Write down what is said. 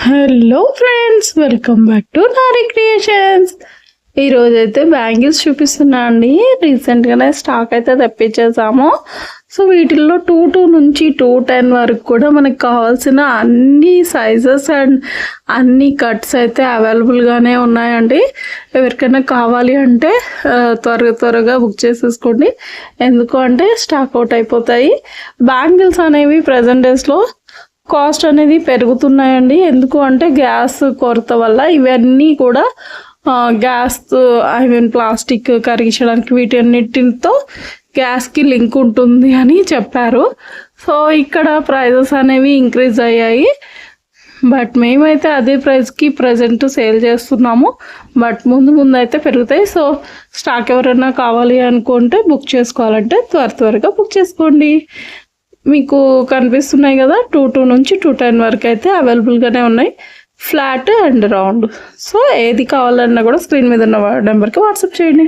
Hello friends, welcome back to Nari creations. ఈరోజైతే bangles చూపిస్తున్నా అండి. రీసెంట్గానే స్టాక్ అయితే తెప్పించేసాము. సో వీటిల్లో 2 నుంచి 210 వరకు కూడా మనకు కావాల్సిన అన్ని సైజెస్ అండ్ అన్ని కట్స్ అయితే అవైలబుల్గానే ఉన్నాయండి. ఎవరికైనా కావాలి అంటే త్వరగా బుక్ చేసేసుకోండి. ఎందుకు అంటే స్టాక్ అవుట్ అయిపోతాయి. బ్యాంగిల్స్ అనేవి ప్రజెంట్ డేస్లో కాస్ట్ అనేది పెరుగుతున్నాయండి. ఎందుకు అంటే గ్యాస్ కొరత వల్ల ఇవన్నీ కూడా గ్యాస్ ప్లాస్టిక్ కరిగించడానికి వీటన్నిటితో గ్యాస్కి లింక్ ఉంటుంది అని చెప్పారు. సో ఇక్కడ ప్రైజెస్ అనేవి ఇంక్రీజ్ అయ్యాయి. బట్ మేమైతే అదే ప్రైస్కి ప్రజెంట్ సేల్ చేస్తున్నాము. బట్ ముందు అయితే పెరుగుతాయి. సో స్టాక్ ఎవరైనా కావాలి అనుకుంటే బుక్ చేసుకోవాలంటే త్వరగా బుక్ చేసుకోండి. మీకు కనిపిస్తున్నాయి కదా, 2 నుంచి 210 వరకు అయితే అవైలబుల్గానే ఉన్నాయి, ఫ్లాట్ అండ్ రౌండ్. సో ఏది కావాలన్నా కూడా స్క్రీన్ మీద ఉన్న నెంబర్కి వాట్సాప్ చేయండి.